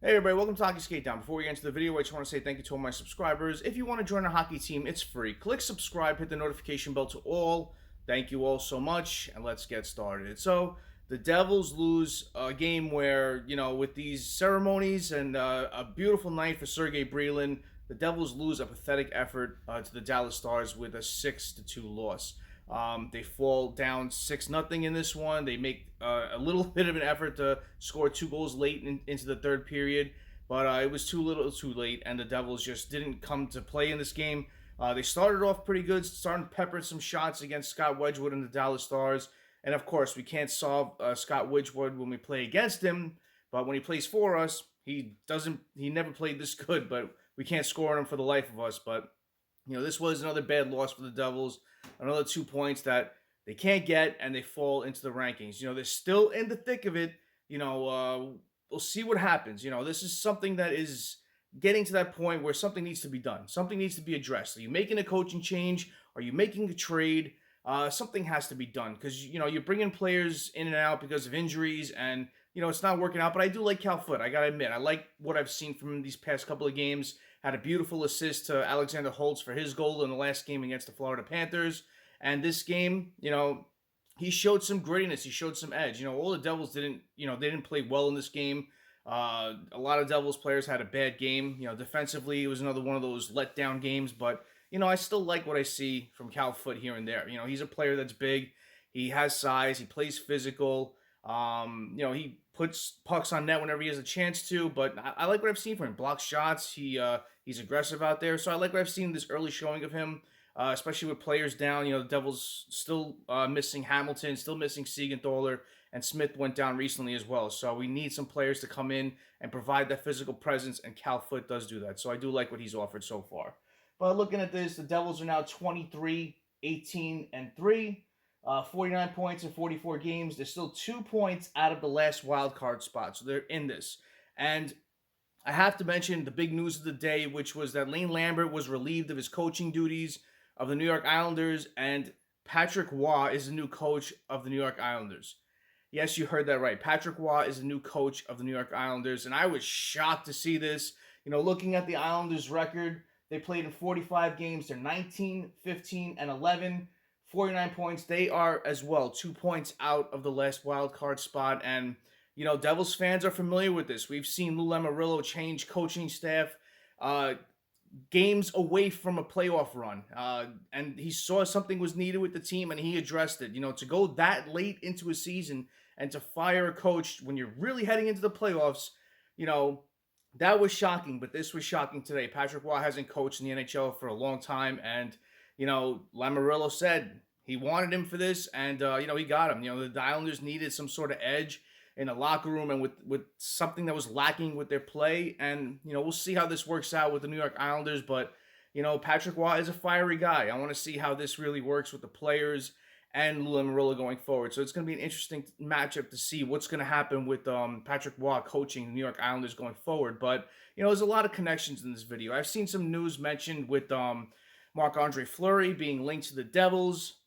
Hey everybody, welcome to Hockey Skate Down. Before we get into the video, I just want to say thank you to all my subscribers. If you want to join our hockey team, it's free. Click subscribe, hit the notification bell to all. Thank you all so much, and let's get started. So, the Devils lose a game where, with these ceremonies and a beautiful night for Sergei Brylin, the Devils lose a pathetic effort to the Dallas Stars with a 6-2 loss. They fall down 6-0 in this one. They make a little bit of an effort to score 2 goals late into the third period, but it was too little too late, and the Devils just didn't come to play in this game. They started off pretty good, starting peppering some shots against Scott Wedgwood and the Dallas Stars. And of course, we can't solve Scott Wedgwood when we play against him, but when he plays for us, he never played this good, but we can't score on him for the life of us. But, this was another bad loss for the Devils. Another 2 points that they can't get, and they fall into the rankings. They're still in the thick of it. We'll see what happens. This is something that is getting to that point where something needs to be done. Something needs to be addressed. Are you making a coaching change? Are you making a trade? Something has to be done because, you're bringing players in and out because of injuries, and, it's not working out. But I do like Cal Foote. I got to admit, I like what I've seen from him these past couple of games. Had a beautiful assist to Alexander Holtz for his goal in the last game against the Florida Panthers. And this game, he showed some grittiness. He showed some edge. All the Devils they didn't play well in this game. A lot of Devils players had a bad game. Defensively, it was another one of those letdown games. But, I still like what I see from Cal Foote here and there. He's a player that's big. He has size. He plays physical. He puts pucks on net whenever he has a chance to. But I like what I've seen from him. Blocks shots. He's aggressive out there. So I like what I've seen this early showing of him. Especially with players down. The Devils still missing Hamilton, still missing Siegenthaler, and Smith went down recently as well. So we need some players to come in and provide that physical presence, and Cal Foote does do that. So I do like what he's offered so far. But looking at this, the Devils are now 23, 18, and 3. 49 points in 44 games. They're still 2 points out of the last wild card spot. So they're in this. And I have to mention the big news of the day, which was that Lambert was relieved of his coaching duties of the New York Islanders, and Patrick Roy is the new coach of the New York Islanders. Yes, you heard that right. Patrick Roy is the new coach of the New York Islanders, and I was shocked to see this. Looking at the Islanders' record, they played in 45 games. They're 19, 15, and 11. 49 points. They are as well 2 points out of the last wild card spot, and Devils fans are familiar with this. We've seen Lou Lamiorello change coaching staff games away from a playoff run, and he saw something was needed with the team, and he addressed it. To go that late into a season and to fire a coach when you're really heading into the playoffs, that was shocking. But this was shocking today. Patrick Roy hasn't coached in the NHL for a long time, and Lamiorello said he wanted him for this, and he got him. The Islanders needed some sort of edge in the locker room and with something that was lacking with their play. And, we'll see how this works out with the New York Islanders. But, Patrick Roy is a fiery guy. I want to see how this really works with the players and Lou Lamiorello going forward. So it's going to be an interesting matchup to see what's going to happen with Patrick Roy coaching the New York Islanders going forward. But, there's a lot of connections in this video. I've seen some news mentioned with Marc-Andre Fleury being linked to the Devils,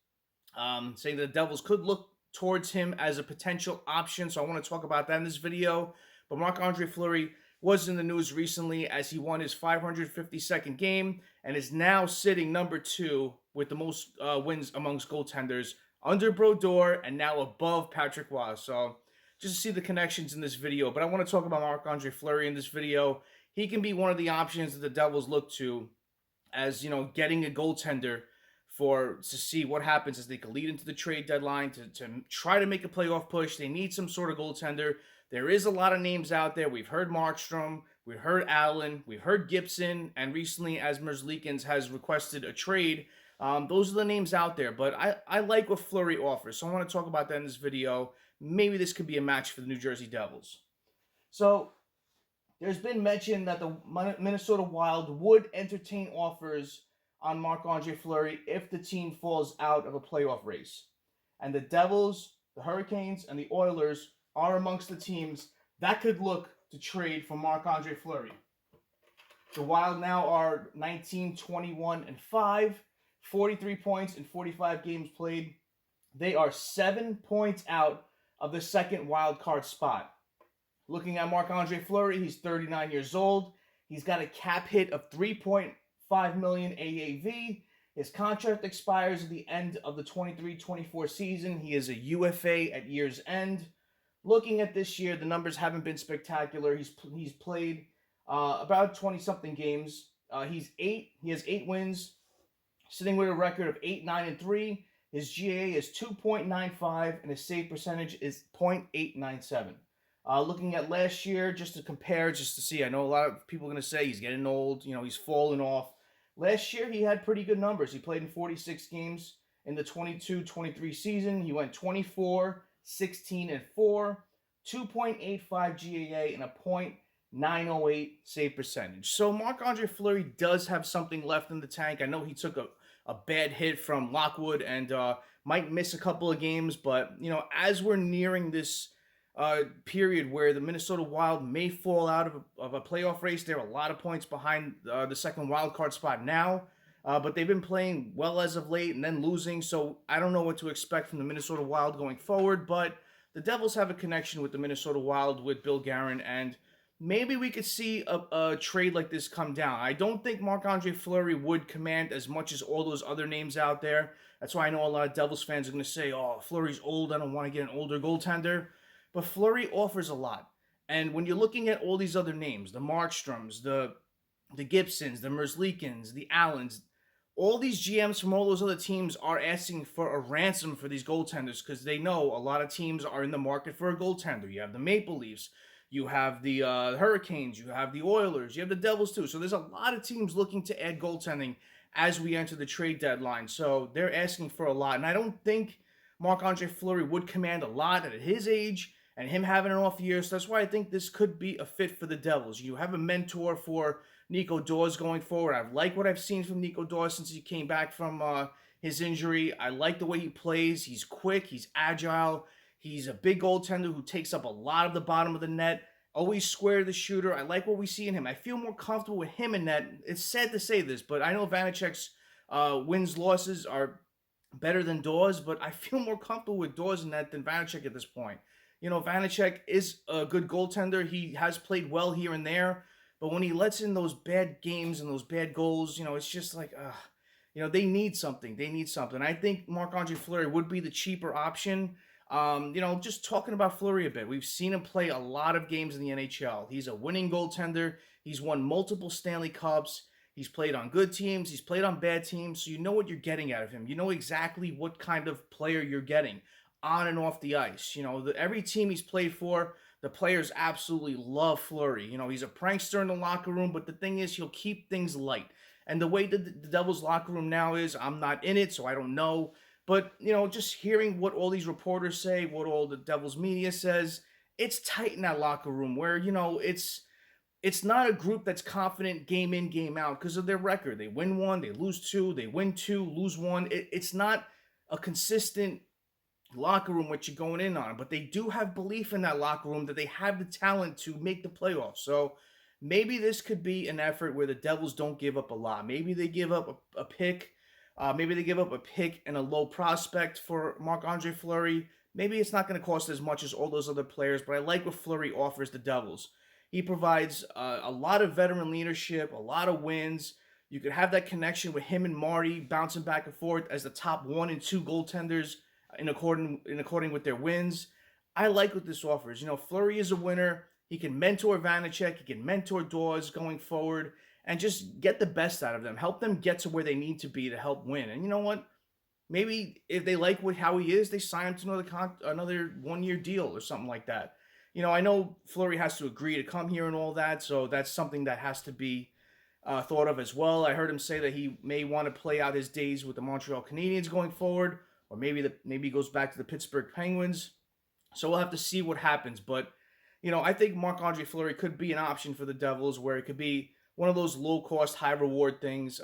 saying that the Devils could look towards him as a potential option. So I want to talk about that in this video. But Marc-Andre Fleury was in the news recently as he won his 552nd game and is now sitting number 2 with the most wins amongst goaltenders, under Brodeur and now above Patrick Roy. So just to see the connections in this video. But I want to talk about Marc-Andre Fleury in this video. He can be one of the options that the Devils look to as, getting a goaltender to see what happens as they can lead into the trade deadline to try to make a playoff push. They need some sort of goaltender. There is a lot of names out there. We've heard Markstrom, we've heard Allen, we've heard Gibson, and recently as Merzlikins has requested a trade. Those are the names out there, but I like what Fleury offers, so I want to talk about that in this video. Maybe this could be a match for the New Jersey Devils. So there's been mention that the Minnesota Wild would entertain offers on Marc-Andre Fleury if the team falls out of a playoff race. And the Devils, the Hurricanes, and the Oilers are amongst the teams that could look to trade for Marc-Andre Fleury. The Wild now are 19, 21, and 5, 43 points in 45 games played. They are 7 points out of the second wild card spot. Looking at Marc-Andre Fleury, he's 39 years old. He's got a cap hit of 3.5 million AAV. His contract expires at the end of the 23-24 season. He is a UFA at year's end. Looking at this year, the numbers haven't been spectacular. He's played about 20-something games. He has 8 wins, sitting with a record of 8-9-3. His GAA is 2.95, and his save percentage is .897. Looking at last year, just to compare, just to see, I know a lot of people are going to say he's getting old, he's falling off. Last year, he had pretty good numbers. He played in 46 games in the 22-23 season. He went 24, 16, and 4, 2.85 GAA, and a .908 save percentage. So Marc-Andre Fleury does have something left in the tank. I know he took a bad hit from Lockwood and might miss a couple of games, but as we're nearing this period where the Minnesota Wild may fall out of a playoff race, they're a lot of points behind the second wild card spot now, but they've been playing well as of late and then losing, so I don't know what to expect from the Minnesota Wild going forward, but the Devils have a connection with the Minnesota Wild with Bill Guerin, and maybe we could see a trade like this come down. I don't think Marc-Andre Fleury would command as much as all those other names out there. That's why I know a lot of Devils fans are going to say, oh, Fleury's old, I don't want to get an older goaltender. But Fleury offers a lot. And when you're looking at all these other names, the Markstroms, the Gibsons, the Merzlikins, the Allens, all these GMs from all those other teams are asking for a ransom for these goaltenders because they know a lot of teams are in the market for a goaltender. You have the Maple Leafs, you have the Hurricanes, you have the Oilers, you have the Devils too. So there's a lot of teams looking to add goaltending as we enter the trade deadline. So they're asking for a lot. And I don't think Marc-Andre Fleury would command a lot at his age and him having an off year. So that's why I think this could be a fit for the Devils. You have a mentor for Nico Daws going forward. I like what I've seen from Nico Daws since he came back from his injury. I like the way he plays. He's quick. He's agile. He's a big goaltender who takes up a lot of the bottom of the net. Always square the shooter. I like what we see in him. I feel more comfortable with him in net. It's sad to say this, but I know Vanecek's wins, losses are better than Daws, but I feel more comfortable with Daws in net than Vanecek at this point. Vanecek is a good goaltender. He has played well here and there, but when he lets in those bad games and those bad goals, it's just like, they need something. They need something. I think Marc-Andre Fleury would be the cheaper option. Just talking about Fleury a bit, we've seen him play a lot of games in the NHL. He's a winning goaltender. He's won multiple Stanley Cups. He's played on good teams. He's played on bad teams. So you know what you're getting out of him. You know exactly what kind of player you're getting on and off the ice. Every team he's played for, the players absolutely love Fleury. He's a prankster in the locker room, but the thing is, he'll keep things light. And the way that the Devils locker room now is, I'm not in it, so I don't know. But, just hearing what all these reporters say, what all the Devils media says, it's tight in that locker room where, it's not a group that's confident game in, game out because of their record. They win one, they lose two, they win two, lose one. It's not a consistent locker room what you're going in on, but they do have belief in that locker room that they have the talent to make the playoffs. So maybe this could be an effort where the Devils don't give up a lot. Maybe they give up a pick. Maybe they give up a pick and a low prospect for Marc-Andre Fleury. Maybe it's not going to cost as much as all those other players, but I like what Fleury offers the Devils. He provides a lot of veteran leadership, a lot of wins. You could have that connection with him and Marty bouncing back and forth as the top 1 and 2 goaltenders in according with their wins. I like what this offers. Fleury is a winner. He can mentor Vanecek. He can mentor Daws going forward and just get the best out of them. Help them get to where they need to be to help win. And you know what? Maybe if they like how he is, they sign him to another 1-year deal or something like that. I know Fleury has to agree to come here and all that, so that's something that has to be thought of as well. I heard him say that he may want to play out his days with the Montreal Canadiens going forward, or maybe he goes back to the Pittsburgh Penguins. So we'll have to see what happens. But, I think Marc-Andre Fleury could be an option for the Devils where it could be one of those low-cost, high-reward things.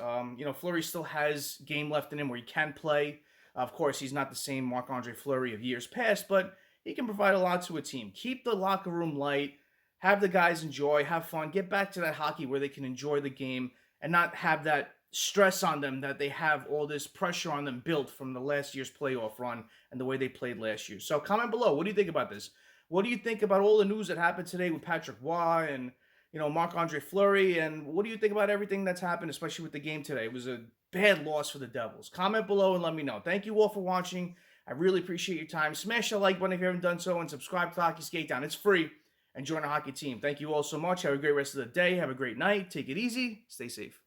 Fleury still has game left in him where he can play. Of course, he's not the same Marc-Andre Fleury of years past, but he can provide a lot to a team. Keep the locker room light. Have the guys enjoy. Have fun. Get back to that hockey where they can enjoy the game and not have that stress on them that they have all this pressure on them built from the last year's playoff run and the way they played last year. So comment below. What do you think about this? What do you think about all the news that happened today with Patrick Roy and Marc-Andre Fleury? And what do you think about everything that's happened, especially with the game today? It was a bad loss for the Devils. Comment below and let me know. Thank you all for watching. I really appreciate your time. Smash the like button if you haven't done so, and subscribe to Hockey Skate Down. It's free. And join our hockey team. Thank you all so much. Have a great rest of the day. Have a great night. Take it easy. Stay safe.